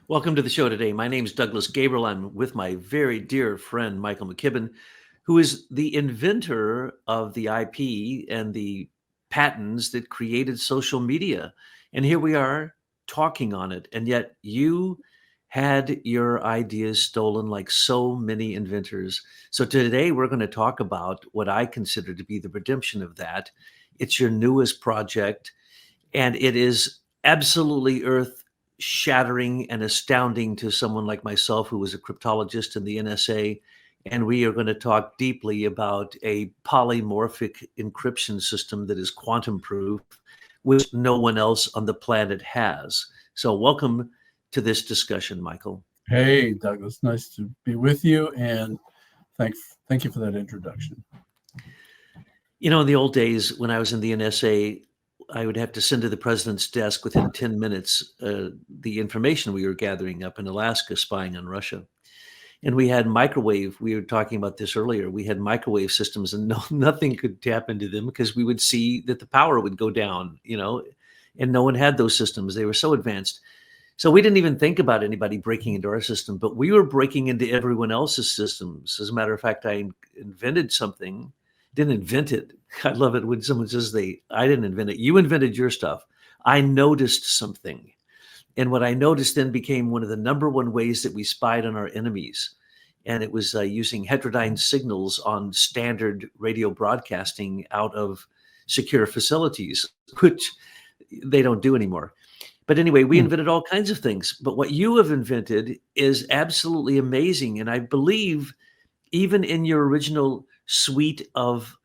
Welcome to the show today. My name is Douglas Gabriel. I'm with my very dear friend, Michael McKibben, who is the inventor of the IP and the patents that created social media. And here we are talking on it. And yet you had your ideas stolen like so many inventors. So today we're going to talk about what I consider to be the redemption of that. It's your newest project, and it is absolutely earth shattering and astounding to someone like myself, who was a cryptologist in the NSA. And we are going to talk deeply about a polymorphic encryption system that is quantum proof, which no one else on the planet has. So, welcome to this discussion, Michael. Hey, Douglas, nice to be with you, and thank you for that introduction. You know, in the old days when I was in the NSA, I would have to send to the president's desk within 10 minutes the information we were gathering up in Alaska spying on Russia. And we had microwave, we were talking about this earlier, we had microwave systems, and nothing could tap into them because we would see that the power would go down, and no one had those systems. They were so advanced. So we didn't even think about anybody breaking into our system, but we were breaking into everyone else's systems. As a matter of fact, I invented something, didn't invent it. I love it when someone says I didn't invent it. You invented your stuff. I noticed something. And what I noticed then became one of the number one ways that we spied on our enemies. And it was using heterodyne signals on standard radio broadcasting out of secure facilities, which they don't do anymore. But anyway, we invented all kinds of things. But what you have invented is absolutely amazing. And I believe even in your original suite of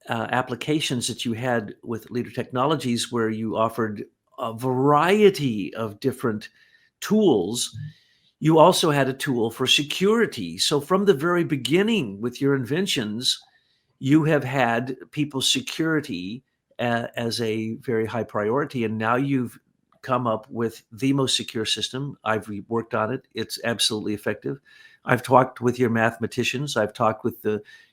applications that you had with Leader Technologies, where you offered a variety of different tools, you also had a tool for security. So from the very beginning with your inventions, you have had people's security as a very high priority. And now you've come up with the most secure system. I've worked on it. It's absolutely effective. I've talked with your mathematicians. I've talked with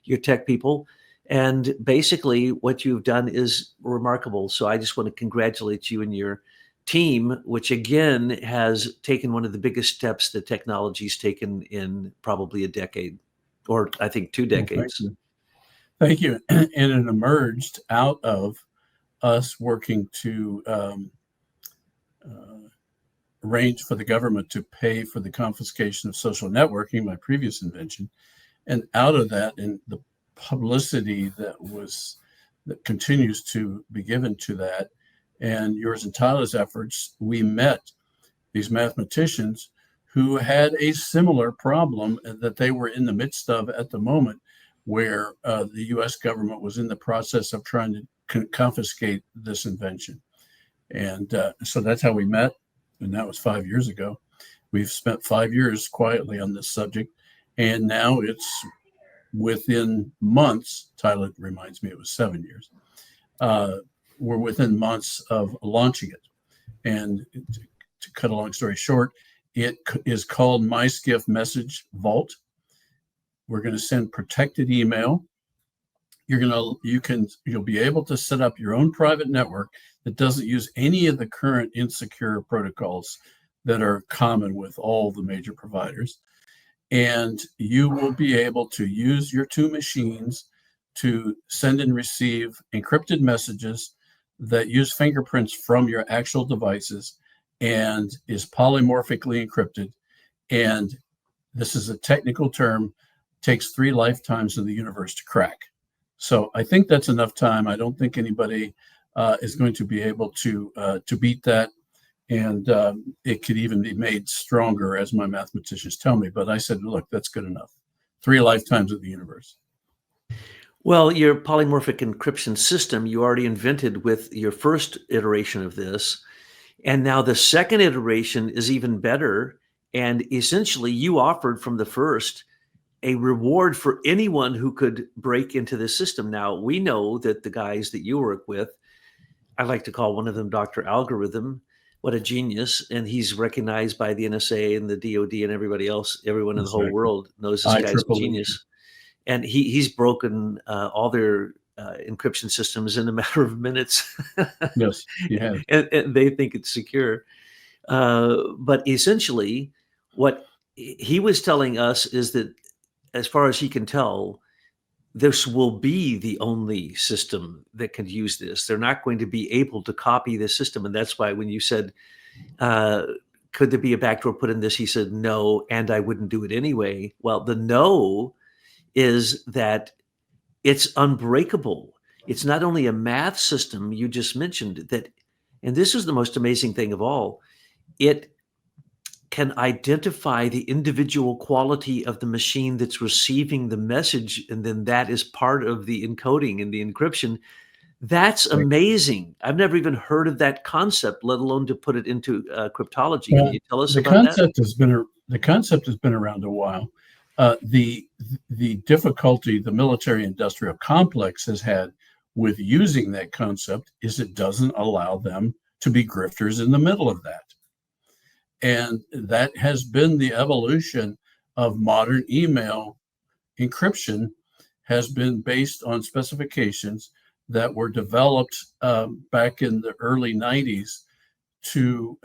your tech people. And basically what you've done is remarkable. So I just want to congratulate you and your team, which again has taken one of the biggest steps that technology's taken in probably a decade, or I think 2 decades. Well, thank you. And it emerged out of us working to arrange for the government to pay for the confiscation of social networking, my previous invention. And out of that, and the publicity that continues to be given to that, and yours and Tyler's efforts, we met these mathematicians who had a similar problem that they were in the midst of at the moment, where the U.S. government was in the process of trying to confiscate this invention. And so that's how we met, and that was 5 years ago. We've spent 5 years quietly on this subject, and now it's within months. Tyler reminds me it was 7 years. We're within months of launching it. And to cut a long story short, it is called MySkiff Message Vault. We're going to send protected email. You'll be able to set up your own private network that doesn't use any of the current insecure protocols that are common with all the major providers. And you will be able to use your 2 machines to send and receive encrypted messages that use fingerprints from your actual devices and is polymorphically encrypted. And this is a technical term, takes 3 lifetimes of the universe to crack. So I think that's enough time. I don't think anybody is going to be able to beat that. And it could even be made stronger, as my mathematicians tell me. But I said, look, that's good enough. 3 lifetimes of the universe. Well, your polymorphic encryption system, you already invented with your first iteration of this. And now the second iteration is even better. And essentially, you offered from the first a reward for anyone who could break into the system. Now, we know that the guys that you work with, I like to call one of them Dr. Algorithm. What a genius. And he's recognized by the NSA and the DOD and everybody else. Everyone in the whole world knows this guy's a genius. And he's broken all their encryption systems in a matter of minutes. Yes, he has. And they think it's secure. But essentially, what he was telling us is that, as far as he can tell, this will be the only system that can use this. They're not going to be able to copy this system. And that's why when you said, uh, could there be a backdoor put in this? He said, no, and I wouldn't do it anyway. Well, the no is that it's unbreakable. It's not only a math system you just mentioned that, and this is the most amazing thing of all, it can identify the individual quality of the machine that's receiving the message, and then that is part of the encoding and the encryption. That's Right. amazing. I've never even heard of that concept, let alone to put it into cryptology. Can Well, you tell us the about that? concept has been around a while. The difficulty the military-industrial complex has had with using that concept is it doesn't allow them to be grifters in the middle of that. And that has been the evolution of modern email encryption, has been based on specifications that were developed back in the early 90s to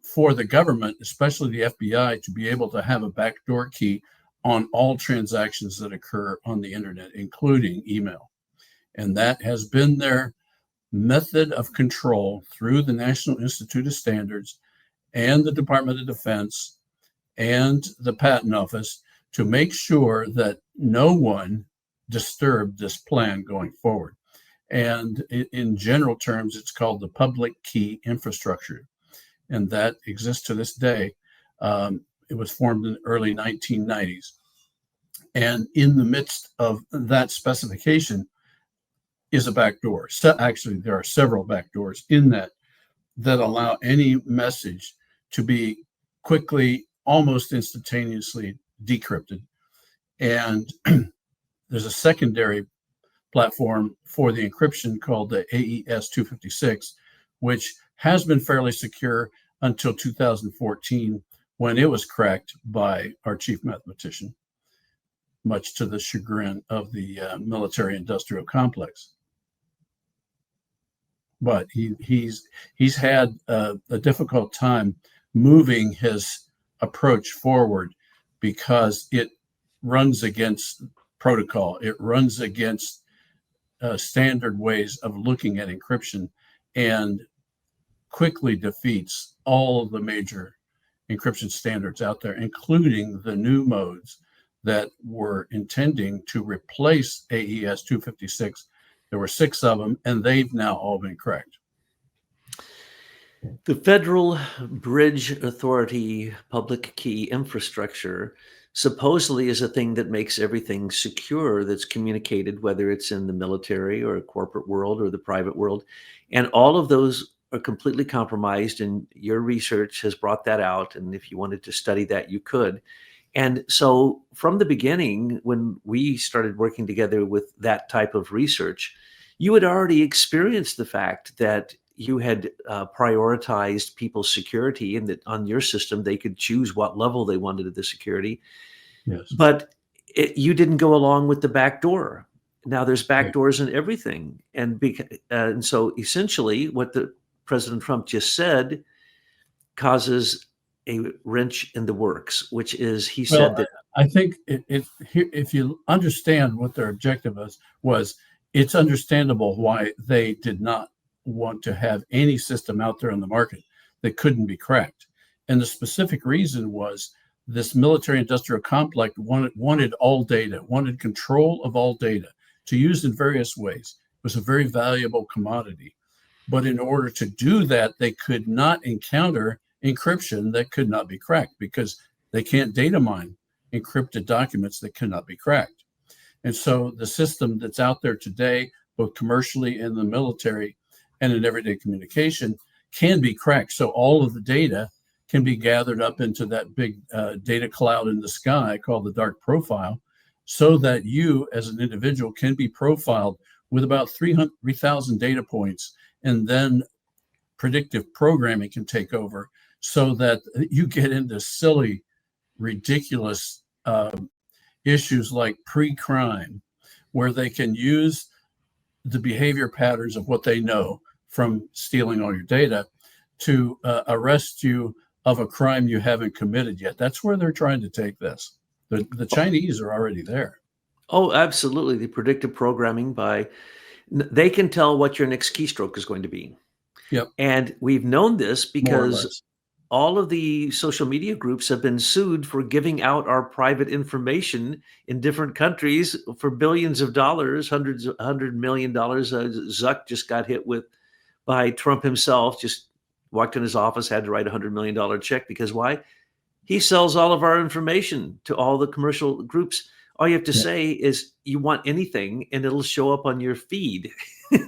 for the government, especially the FBI, to be able to have a backdoor key on all transactions that occur on the internet, including email. And that has been their method of control through the National Institute of Standards and the Department of Defense and the Patent Office to make sure that no one disturbed this plan going forward. And in general terms, it's called the public key infrastructure. And that exists to this day. It was formed in the early 1990s. And in the midst of that specification is a backdoor. So actually, there are several backdoors in that allow any message to be quickly, almost instantaneously decrypted. And there's a secondary platform for the encryption called the AES 256, which has been fairly secure until 2014, when it was cracked by our chief mathematician, much to the chagrin of the military-industrial complex. But he's had a difficult time moving his approach forward because it runs against protocol. It runs against standard ways of looking at encryption, and quickly defeats all of the major encryption standards out there, including the new modes that were intending to replace AES 256. There were 6 of them, and they've now all been cracked. The Federal Bridge Authority public key infrastructure supposedly is a thing that makes everything secure that's communicated, whether it's in the military or a corporate world or the private world. And all of those are completely compromised, and your research has brought that out. And if you wanted to study that, you could. And so from the beginning, when we started working together with that type of research, you had already experienced the fact that you had prioritized people's security, and that on your system, they could choose what level they wanted of the security. Yes. But you didn't go along with the back door. Now there's back Right. doors in everything. And so essentially what the President Trump just said causes a wrench in the works, which is he Well, said that I think if you understand what their objective was, it's understandable why they did not want to have any system out there on the market that couldn't be cracked. And the specific reason was this military-industrial complex wanted all data, wanted control of all data to use in various ways. It was a very valuable commodity. But in order to do that, they could not encounter encryption that could not be cracked, because they can't data mine encrypted documents that cannot be cracked. And so the system that's out there today, both commercially and in the military and in everyday communication, can be cracked. So all of the data can be gathered up into that big data cloud in the sky called the dark profile, so that you as an individual can be profiled with about 3,000 data points. And then predictive programming can take over, so that you get into silly, ridiculous issues like pre-crime, where they can use the behavior patterns of what they know from stealing all your data to arrest you of a crime you haven't committed yet. That's where they're trying to take this. The Chinese are already there. Oh, absolutely. The predictive programming they can tell what your next keystroke is going to be. Yep. And we've known this More or because less. all of the social media groups have been sued for giving out our private information in different countries for billions of dollars, $100 million. Zuck just got hit with by Trump himself, just walked in his office, had to write $100 million check because why? He sells all of our information to all the commercial groups. All you have to Yeah. say is you want anything and it'll show up on your feed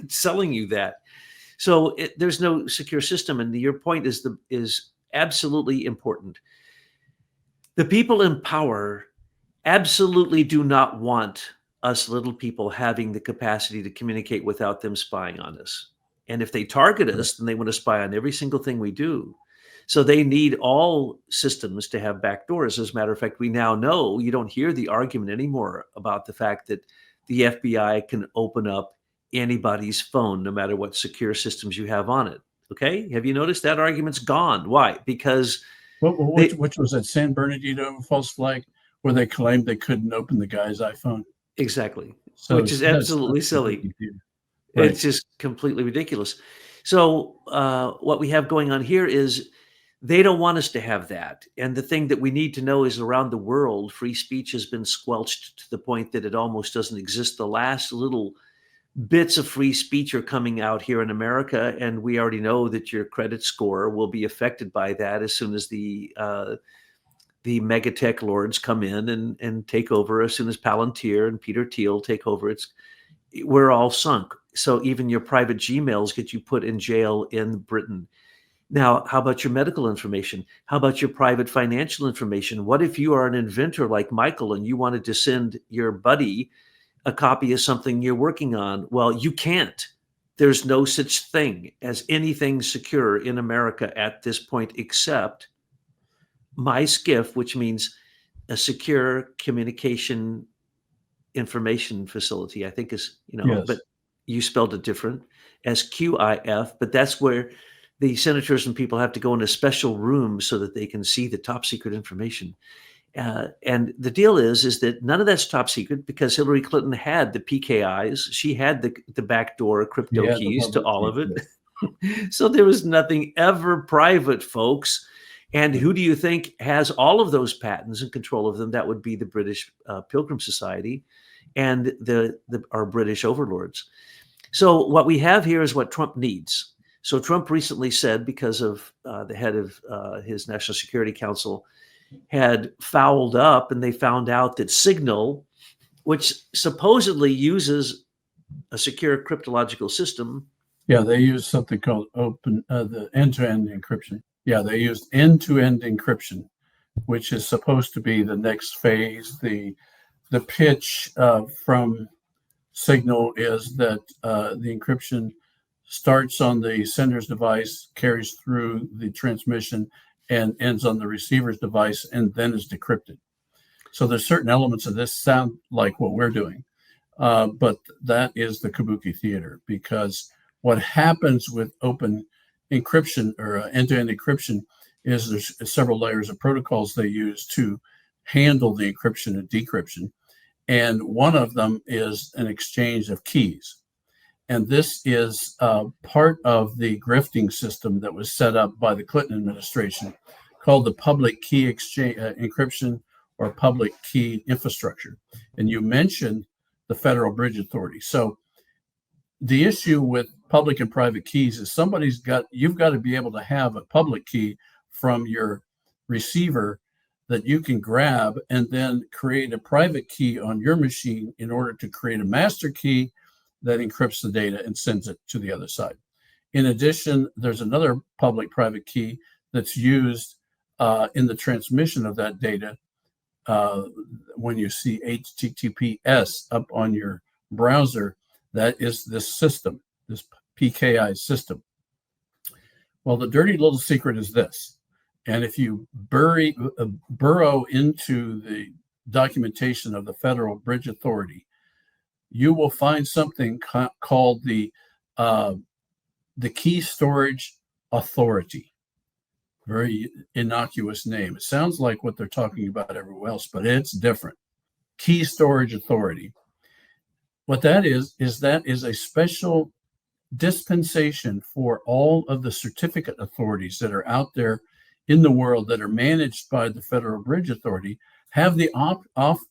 selling you that. So there's no secure system. And your point is absolutely important. The people in power absolutely do not want us little people having the capacity to communicate without them spying on us. And if they target us, then they want to spy on every single thing we do. So they need all systems to have backdoors. As a matter of fact, we now know you don't hear the argument anymore about the fact that the FBI can open up anybody's phone, no matter what secure systems you have on it. Okay. Have you noticed that argument's gone? Why? Because Which was that San Bernardino false flag where they claimed they couldn't open the guy's iPhone? exactly, So which is absolutely silly. Right. It's just completely ridiculous. So what we have going on here is they don't want us to have that. And the thing that we need to know is around the world, free speech has been squelched to the point that it almost doesn't exist. The last little bits of free speech are coming out here in America, and we already know that your credit score will be affected by that as soon as the mega tech lords come in and take over. As soon as Palantir and Peter Thiel take over, we're all sunk. So even your private Gmails get you put in jail in Britain. Now, how about your medical information? How about your private financial information? What if you are an inventor like Michael and you wanted to send your buddy a copy of something you're working on? Well, you can't. There's no such thing as anything secure in America at this point except MySkiff, which means a secure communication information facility, I think is, Yes. but you spelled it different, SQIF, but that's where the senators and people have to go in a special room so that they can see the top secret information. And the deal is that none of that's top secret because Hillary Clinton had the PKIs. She had the backdoor crypto Yeah, keys to all of it. yeah. So there was nothing ever private, folks. And who do you think has all of those patents and control of them? That would be the British Pilgrim Society and our British overlords. So what we have here is what Trump needs. So Trump recently said, because of the head of his National Security Council had fouled up, and they found out that Signal, which supposedly uses a secure cryptological system. Yeah, they use something called the end-to-end encryption. Yeah, they used end-to-end encryption, which is supposed to be the next phase. The pitch from Signal is that the encryption starts on the sender's device, carries through the transmission, and ends on the receiver's device, and then is decrypted. So there's certain elements of this sound like what we're doing, but that is the kabuki theater, because what happens with open encryption or end-to-end encryption is there's several layers of protocols they use to handle the encryption and decryption. And one of them is an exchange of keys. And this is part of the grifting system that was set up by the Clinton administration called the public key exchange encryption or public key infrastructure. And you mentioned the Federal Bridge Authority. So the issue with public and private keys is you've got to be able to have a public key from your receiver that you can grab and then create a private key on your machine in order to create a master key that encrypts the data and sends it to the other side. In addition, there's another public-private key that's used in the transmission of that data. When you see HTTPS up on your browser, that is this system, this PKI system. Well, the dirty little secret is this. And if you burrow into the documentation of the Federal Bridge Authority, you will find something called the key storage authority. Very innocuous name. It sounds like what they're talking about everywhere else, but it's different. Key storage authority. What that is a special dispensation for all of the certificate authorities that are out there in the world that are managed by the Federal Bridge Authority, have the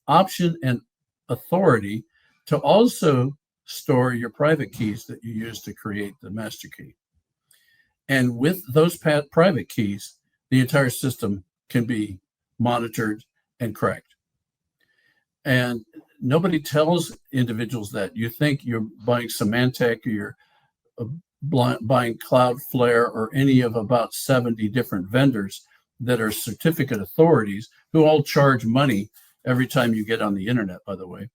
option and authority to also store your private keys that you use to create the master key. And with those private keys, the entire system can be monitored and cracked. And nobody tells individuals that. You think you're buying Symantec or you're buying Cloudflare or any of about 70 different vendors that are certificate authorities who all charge money every time you get on the internet, by the way,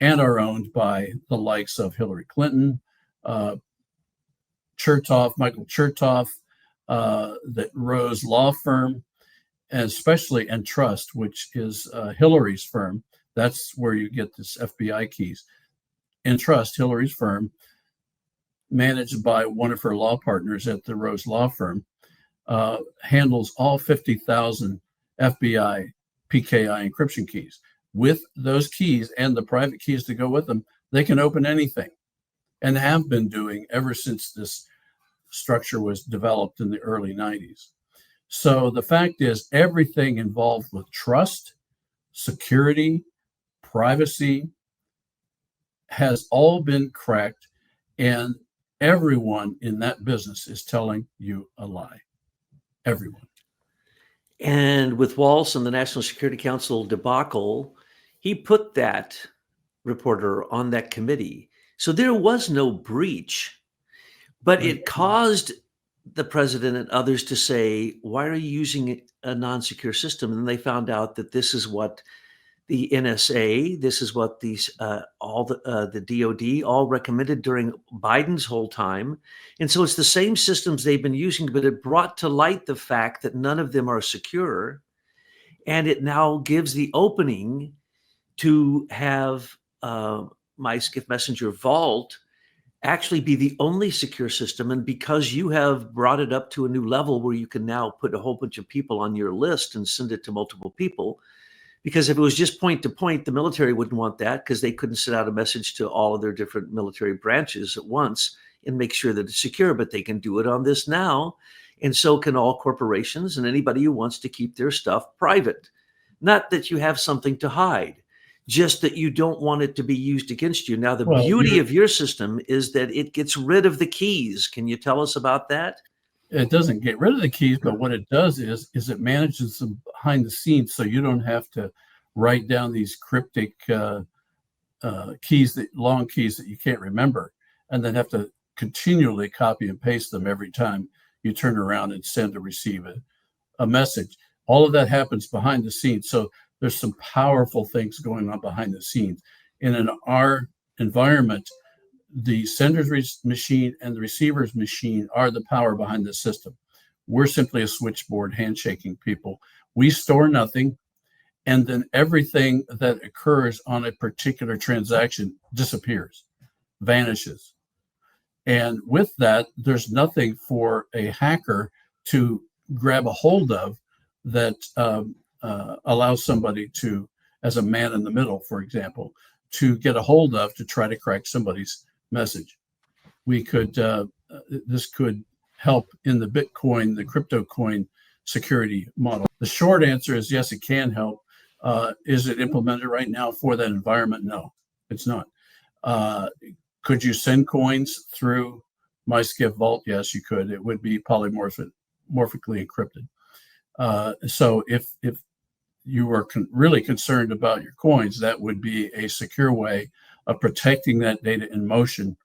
and are owned by the likes of Hillary Clinton, Michael Chertoff, the Rose Law Firm, and especially Entrust, which is Hillary's firm. That's where you get this FBI keys. Entrust, Hillary's firm, managed by one of her law partners at the Rose Law Firm, handles all 50,000 FBI PKI encryption keys. With those keys and the private keys to go with them, they can open anything, and have been doing ever since this structure was developed in the early 90s. So the fact is, everything involved with trust, security, privacy has all been cracked, and everyone in that business is telling you a lie. Everyone. And with Walsh and the National Security Council debacle, he put that reporter on that committee. So there was no breach, but it caused the president and others to say, why are you using a non-secure system? And they found out that this is what the NSA, this is what these all the DOD all recommended during Biden's whole time. And so it's the same systems they've been using, but it brought to light the fact that none of them are secure. And it now gives the opening to have MySkiff Messenger Vault actually be the only secure system. And because you have brought it up to a new level where you can now put a whole bunch of people on your list and send it to multiple people, because if it was just point to point, the military wouldn't want that, because they couldn't send out a message to all of their different military branches at once and make sure that it's secure, but they can do it on this now. And so can all corporations and anybody who wants to keep their stuff private. Not that you have something to hide, just that you don't want it to be used against you. Now, the beauty of your system is that it gets rid of the keys. Can you tell us about that? It doesn't get rid of the keys, but what it does is it manages them behind the scenes, so you don't have to write down these cryptic keys, long keys that you can't remember, and then have to continually copy and paste them every time you turn around and send or receive a message. All of that happens behind the scenes. So there's some powerful things going on behind the scenes. And in our environment, the sender's machine and the receiver's machine are the power behind the system. We're simply a switchboard handshaking people. We store nothing, and then everything that occurs on a particular transaction disappears, vanishes. And with that, there's nothing for a hacker to grab a hold of that allows somebody to, as a man in the middle, for example, to get a hold of to try to crack somebody's message. We could, this could help in the Bitcoin, the crypto coin security model. The short answer is yes, it can help. Is it implemented right now for that environment? No, it's not. Could you send coins through MySkiff Vault? Yes, you could. It would be polymorphically encrypted. So if you were really concerned about your coins, that would be a secure way of protecting that data in motion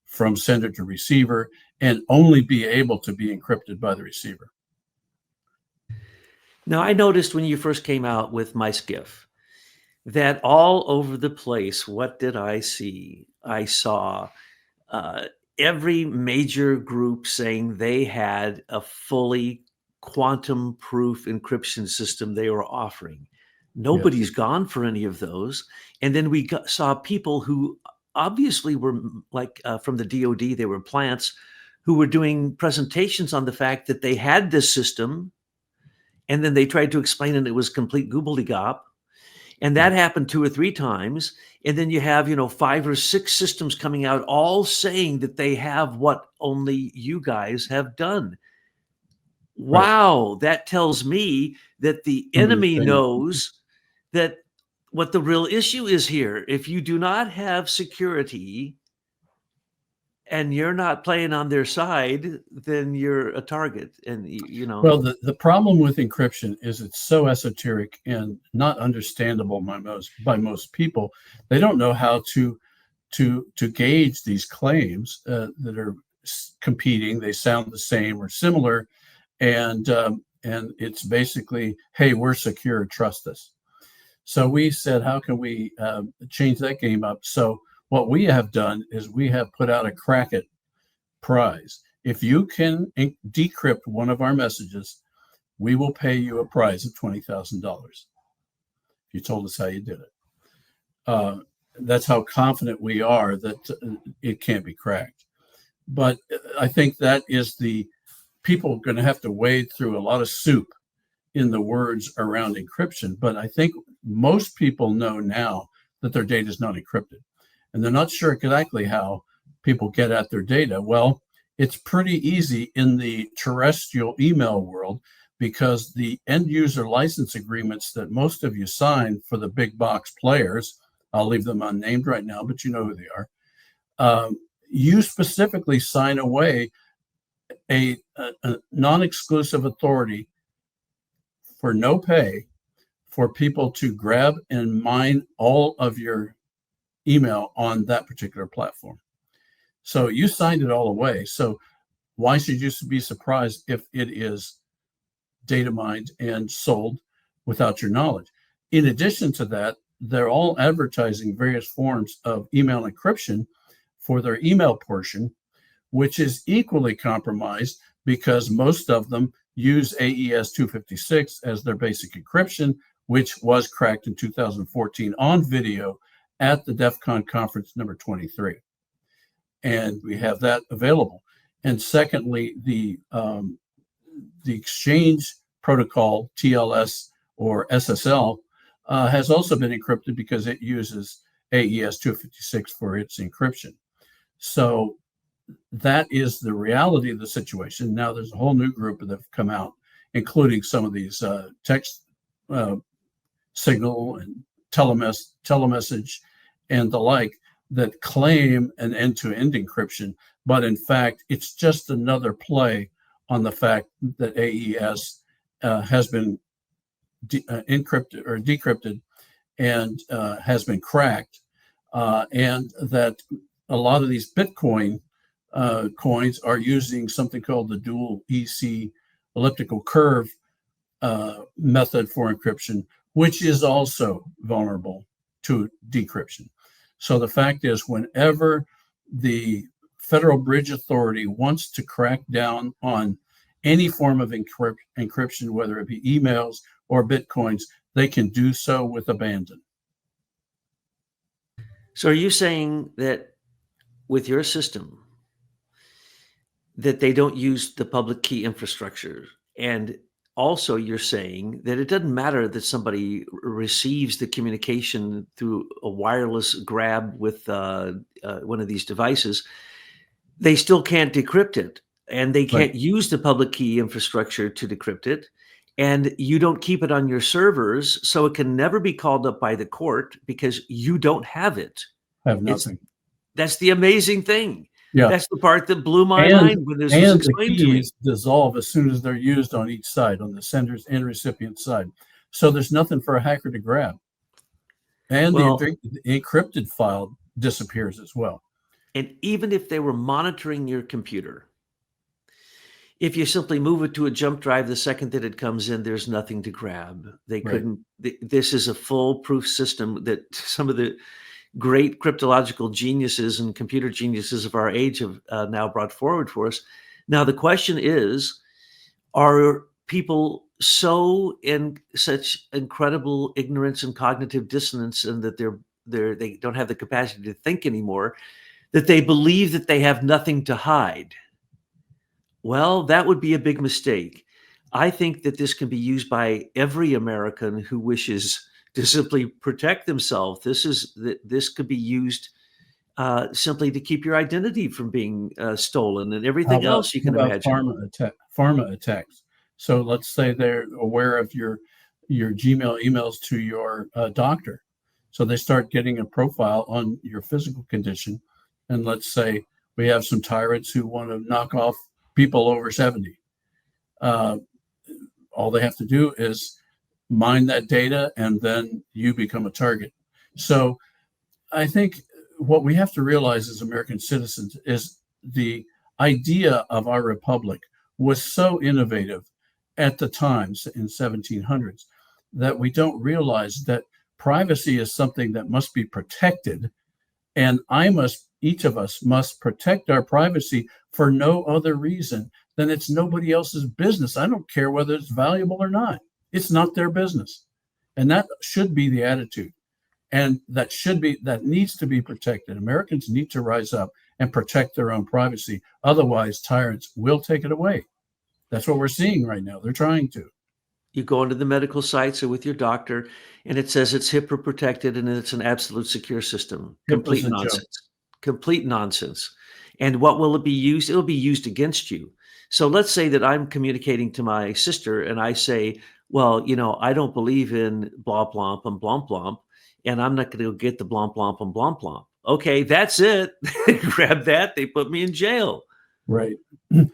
from sender to receiver, and only be able to be encrypted by the receiver. Now, I noticed when you first came out with MySkiff that all over the place, what did I see? I saw every major group saying they had a fully quantum-proof encryption system they were offering. Nobody's gone for any of those. And then we saw people who obviously were like from the DOD, they were plants who were doing presentations on the fact that they had this system, and then they tried to explain it, and it was complete gobbledygook. And that happened 2 or 3 times. And then you have, 5 or 6 systems coming out, all saying that they have what only you guys have done. Right. Wow, that tells me that the enemy knows that what the real issue is here. If you do not have security and you're not playing on their side, then you're a target. And Well, the problem with encryption is it's so esoteric and not understandable by most people. They don't know how to gauge these claims that are competing. They sound the same or similar, and it's basically, hey, we're secure, trust us. So we said, how can we change that game up? So what we have done is we have put out a crack it prize. If you can decrypt one of our messages, we will pay you a prize of $20,000. You told us how you did it. That's how confident we are that it can't be cracked. But I think that is people are going to have to wade through a lot of soup in the words around encryption. But I think most people know now that their data is not encrypted. And they're not sure exactly how people get at their data. Well, it's pretty easy in the terrestrial email world, because the end user license agreements that most of you sign for the big box players, I'll leave them unnamed right now, but you know who they are. You specifically sign away a non-exclusive authority for no pay for people to grab and mine all of your email on that particular platform. So you signed it all away. So why should you be surprised if it is data mined and sold without your knowledge? In addition to that, they're all advertising various forms of email encryption for their email portion, which is equally compromised because most of them use AES 256 as their basic encryption, which was cracked in 2014 on video at the DEF CON conference number 23. And we have that available. And secondly, the exchange protocol, TLS or SSL, has also been encrypted because it uses AES 256 for its encryption. So that is the reality of the situation. Now there's a whole new group that have come out, including some of these text signal and telemessage and the like, that claim an end-to-end encryption, but in fact, it's just another play on the fact that AES has been encrypted or decrypted and has been cracked, and that a lot of these Bitcoin coins are using something called the dual EC elliptical curve method for encryption, which is also vulnerable to decryption. So the fact is, whenever the Federal Bridge Authority wants to crack down on any form of encryption, whether it be emails or Bitcoins, they can do so with abandon. So are you saying that with your system, that they don't use the public key infrastructure? And also you're saying that it doesn't matter that somebody receives the communication through a wireless grab with one of these devices, they still can't decrypt it, and they can't use the public key infrastructure to decrypt it, and you don't keep it on your servers, so it can never be called up by the court because you don't have it. I have nothing. That's the amazing thing. Yeah. That's the part that blew my mind when this was explained to me. And the keys dissolve as soon as they're used on each side, on the sender's and recipient side. So there's nothing for a hacker to grab. And the encrypted file disappears as well. And even if they were monitoring your computer, if you simply move it to a jump drive the second that it comes in, there's nothing to grab. They couldn't. This is a foolproof system that some of the great cryptological geniuses and computer geniuses of our age have now brought forward for us. Now, the question is, are people so in such incredible ignorance and cognitive dissonance, and that they don't have the capacity to think anymore, that they believe that they have nothing to hide? Well, that would be a big mistake. I think that this can be used by every American who wishes to simply protect themselves. This could be used simply to keep your identity from being stolen and everything else you How can about imagine. pharma attacks? So let's say they're aware of your Gmail emails to your doctor. So they start getting a profile on your physical condition. And let's say we have some tyrants who want to knock off people over 70. Uh, all they have to do is mine that data, and then you become a target. So I think what we have to realize as American citizens is the idea of our republic was so innovative at the times in 1700s that we don't realize that privacy is something that must be protected, and each of us must protect our privacy for no other reason than it's nobody else's business. I don't care whether it's valuable or not. It's not their business. And that should be the attitude. And that needs to be protected. Americans need to rise up and protect their own privacy. Otherwise, tyrants will take it away. That's what we're seeing right now. They're trying to. You go into the medical sites or with your doctor, and it says it's HIPAA protected and it's an absolute secure system. HIPAA's Complete a joke. nonsense. Complete nonsense. And what will it be used? It'll be used against you. So let's say that I'm communicating to my sister and I say, well, I don't believe in blah blomp and blomp blomp, and I'm not going to get the blomp blomp and blomp blomp. Okay, that's it. Grab that. They put me in jail. Right.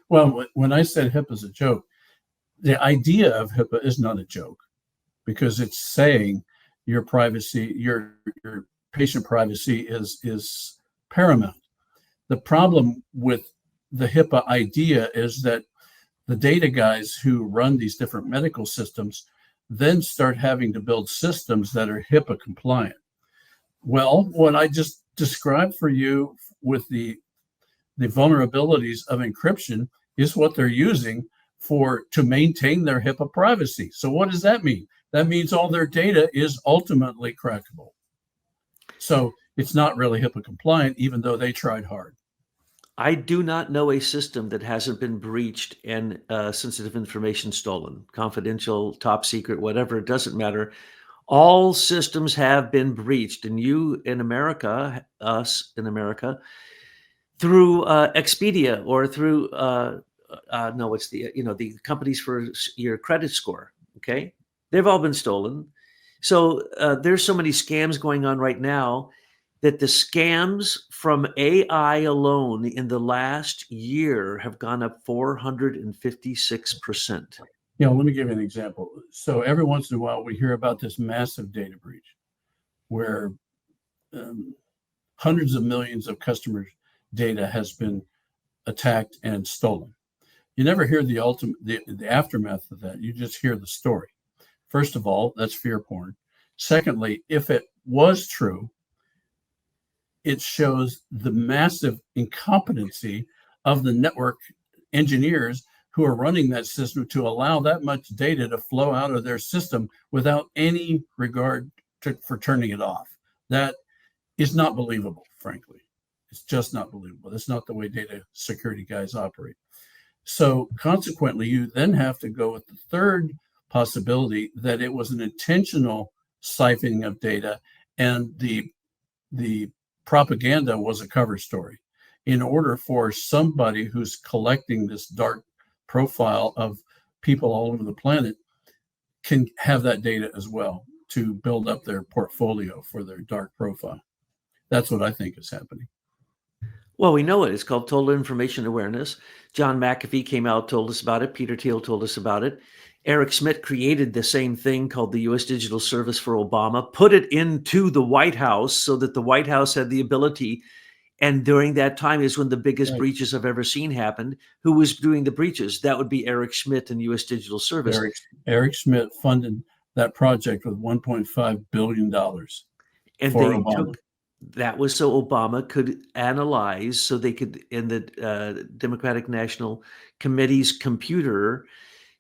Well, when I said HIPAA's a joke, the idea of HIPAA is not a joke because it's saying your privacy, your patient privacy is paramount. The problem with the HIPAA idea is that the data guys who run these different medical systems then start having to build systems that are HIPAA compliant. Well, what I just described for you with the vulnerabilities of encryption is what they're using to maintain their HIPAA privacy. So what does that mean? That means all their data is ultimately crackable. So it's not really HIPAA compliant, even though they tried hard. I do not know a system that hasn't been breached and sensitive information stolen, confidential, top secret, whatever, it doesn't matter. All systems have been breached, and you in America, us in America, through Expedia or through no, it's the companies for your credit score. Okay, they've all been stolen. So there's so many scams going on right now that the scams from AI alone in the last year have gone up 456%. Let me give you an example. So every once in a while, we hear about this massive data breach where hundreds of millions of customers' data has been attacked and stolen. You never hear the aftermath of that. You just hear the story. First of all, that's fear porn. Secondly, if it was true, it shows the massive incompetency of the network engineers who are running that system to allow that much data to flow out of their system without any regard for turning it off. That is not believable, frankly. It's just not believable. That's not the way data security guys operate. So consequently, you then have to go with the third possibility that it was an intentional siphoning of data, and the propaganda was a cover story in order for somebody who's collecting this dark profile of people all over the planet can have that data as well to build up their portfolio for their dark profile. That's what I think is happening. Well, we know it. It's called total information awareness. John McAfee came out, told us about it. Peter Thiel told us about it. Eric Schmidt created the same thing called the U.S. Digital Service for Obama, put it into the White House so that the White House had the ability. And during that time is when the biggest breaches I've ever seen happened. Who was doing the breaches? That would be Eric Schmidt and U.S. Digital Service. Eric Schmidt funded that project with $1.5 billion. And for they Obama. took that was so Obama could analyze, so they could, in the Democratic National Committee's computer,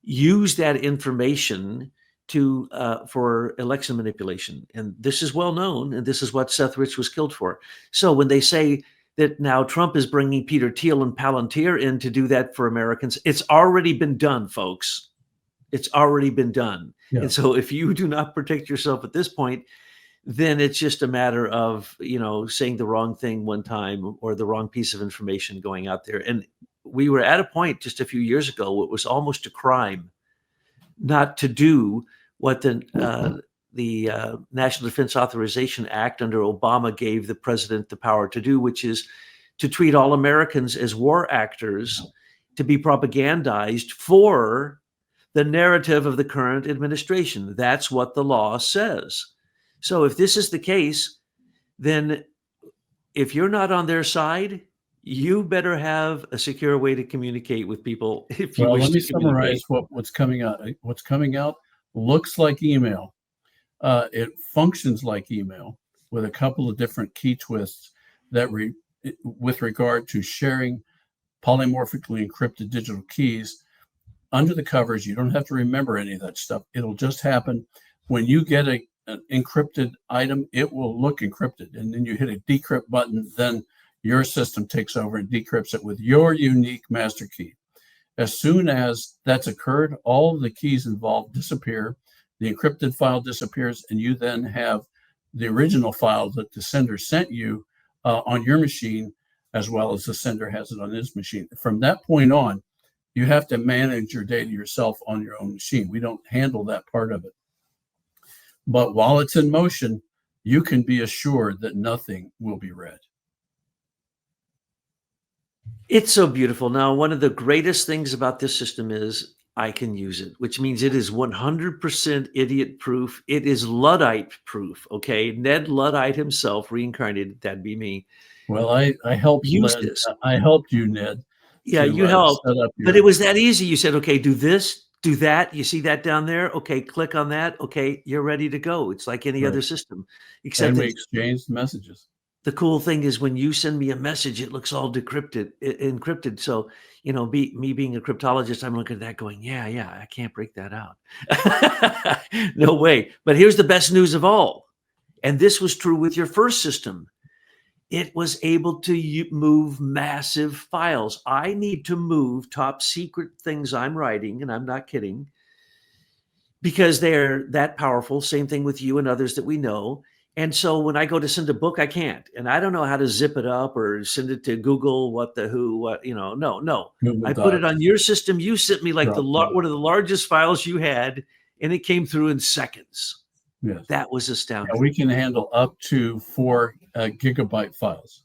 use that information to for election manipulation. And this is well known, and this is what Seth Rich was killed for. So when they say that now Trump is bringing Peter Thiel and Palantir in to do that for Americans. It's already been done, folks. It's already been done. Yeah. And so if you do not protect yourself at this point, then it's just a matter of, saying the wrong thing one time or the wrong piece of information going out there. And we were at a point just a few years ago where it was almost a crime not to do what the National Defense Authorization Act under Obama gave the president the power to do, which is to treat all Americans as war actors to be propagandized for the narrative of the current administration. That's what the law says. So if this is the case, then if you're not on their side, you better have a secure way to communicate with people if you Well, wish let me to communicate. summarize what's coming out. What's coming out looks like email. It functions like email with a couple of different key twists that with regard to sharing polymorphically encrypted digital keys under the covers. You don't have to remember any of that stuff. It'll just happen when you get an encrypted item. It will look encrypted, and then you hit a decrypt button. Then your system takes over and decrypts it with your unique master key. As soon as that's occurred, all of the keys involved disappear. The encrypted file disappears, and you then have the original file that the sender sent you on your machine, as well as the sender has it on his machine. From that point on, you have to manage your data yourself on your own machine. We don't handle that part of it. But while it's in motion, you can be assured that nothing will be read. It's so beautiful. Now, one of the greatest things about this system is I can use it, which means it is 100% idiot proof. It is Luddite proof. Okay. Ned Luddite himself, reincarnated, that'd be me. Well, I helped Use Ned. this. I helped you, Ned. Yeah, to, you helped. set up But it was that easy. You said, okay, do this, do that. You see that down there? Okay, click on that. Okay, you're ready to go. It's like any other system. Except and we that exchanged messages. the cool thing is when you send me a message, it looks all encrypted. So, me being a cryptologist, I'm looking at that going, yeah, I can't break that out. No way. But here's the best news of all. And this was true with your first system. It was able to move massive files. I need to move top secret things I'm writing, and I'm not kidding, because they're that powerful. Same thing with you and others that we know. And so when I go to send a book, I can't. And I don't know how to zip it up or send it to Google, no. Google I put it Docs. on your system. You sent me like Dropbox. one of the largest files you had, and it came through in seconds. Yes. That was astounding. And we can handle up to 4 gigabyte files.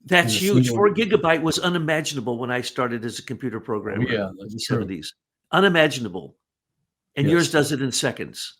That's huge. 4 gigabyte was unimaginable when I started as a computer programmer in the 70s. Unimaginable. And yours does it in seconds.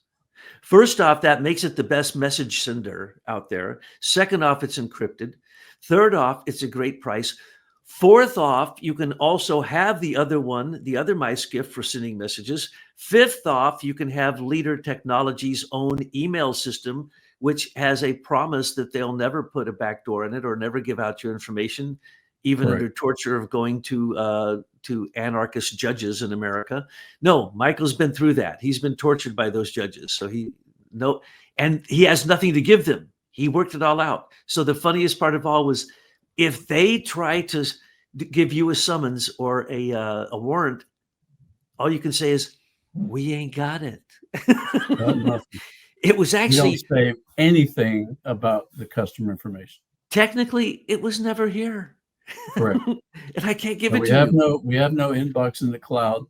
First off, that makes it the best message sender out there. Second off, it's encrypted. Third off, it's a great price. Fourth off, you can also have the other mice gift for sending messages. Fifth off, you can have Leader Technologies' own email system, which has a promise that they'll never put a backdoor in it or never give out your information, even under torture of going to anarchist judges in America. No, Michael's been through that. He's been tortured by those judges. So and he has nothing to give them. He worked it all out. So the funniest part of all was if they try to give you a summons or a warrant, all you can say is, we ain't got it. It was actually, you don't say anything about the customer information. Technically, it was never here. Correct. And I can't give it to you. We have no inbox in the cloud.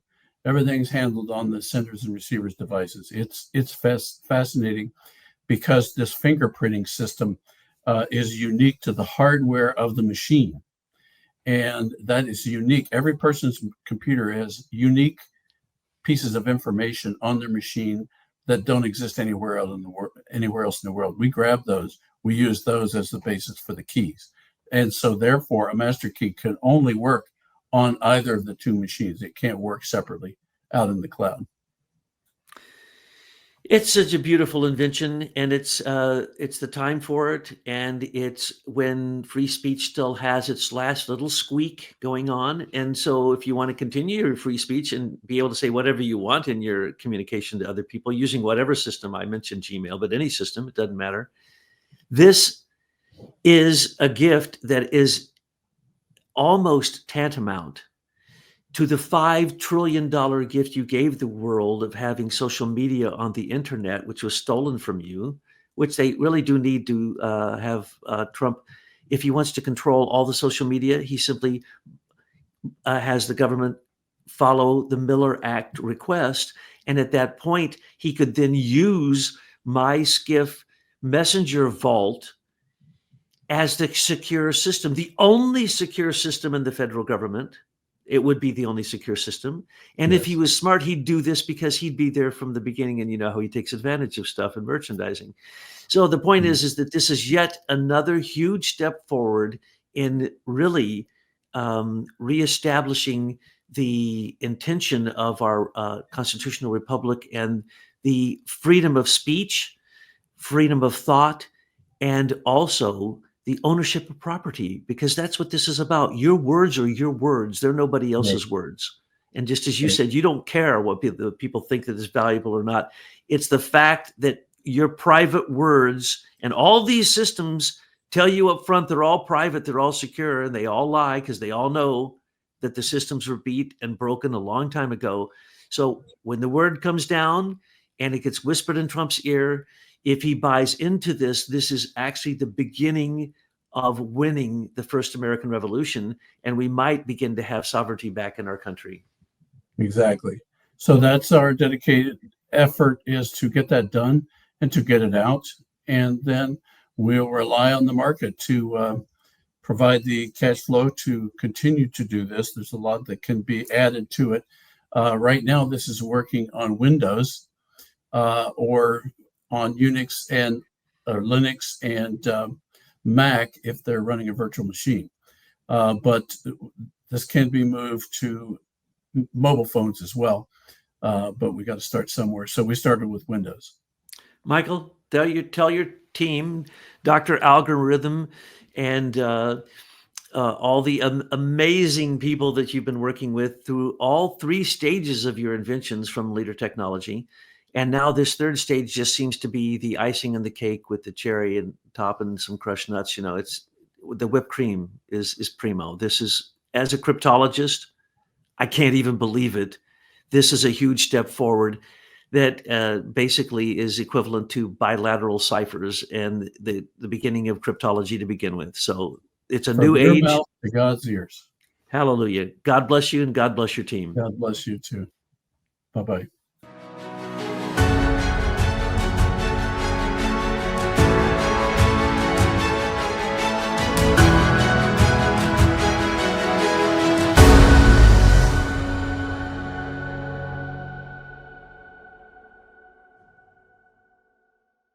Everything's handled on the senders and receivers devices. It's fascinating because this fingerprinting system is unique to the hardware of the machine. And that is unique. Every person's computer has unique pieces of information on their machine that don't exist anywhere else in the world. We grab those. We use those as the basis for the keys. And so therefore, a master key can only work on either of the two machines. It can't work separately out in the cloud. It's such a beautiful invention, and it's the time for it, and it's when free speech still has its last little squeak going on. And so if you want to continue your free speech and be able to say whatever you want in your communication to other people using whatever system, I mentioned Gmail, but any system, it doesn't matter. This is a gift that is almost tantamount to the $5 trillion gift you gave the world of having social media on the internet, which was stolen from you, which they really do need to have Trump. If he wants to control all the social media, he simply has the government follow the Miller Act request. And at that point, he could then use my SCIF Messenger Vault as the secure system, the only secure system in the federal government. It would be the only secure system. And if he was smart, he'd do this because he'd be there from the beginning. And you know how he takes advantage of stuff in merchandising. So the point is that this is yet another huge step forward in really reestablishing the intention of our constitutional republic and the freedom of speech, freedom of thought, and also the ownership of property, because that's what this is about. Your words are your words. They're nobody else's words. And just as you said, you don't care what the people think that is valuable or not. It's the fact that your private words, and all these systems tell you up front, they're all private, they're all secure, and they all lie because they all know that the systems were beat and broken a long time ago. So when the word comes down and it gets whispered in Trump's ear, if he buys into this, this is actually the beginning of winning the first American Revolution, and we might begin to have sovereignty back in our country. Exactly. So that's our dedicated effort, is to get that done and to get it out. And then we'll rely on the market to provide the cash flow to continue to do this. There's a lot that can be added to it. Right now, this is working on Windows or on Unix and or Linux and Mac if they're running a virtual machine. But this can be moved to mobile phones as well. But we got to start somewhere. So we started with Windows. Michael, tell your team, Dr. Algorithm, and all the amazing people that you've been working with through all three stages of your inventions from Leader Technology. And now this third stage just seems to be the icing on the cake with the cherry and top and some crushed nuts. You know, it's the whipped cream is primo. This is, as a cryptologist, I can't even believe it. This is a huge step forward that basically is equivalent to bilateral ciphers and the beginning of cryptology to begin with. So it's a new age. Mouth to God's ears. Hallelujah. God bless you, and God bless your team. God bless you too. Bye-bye.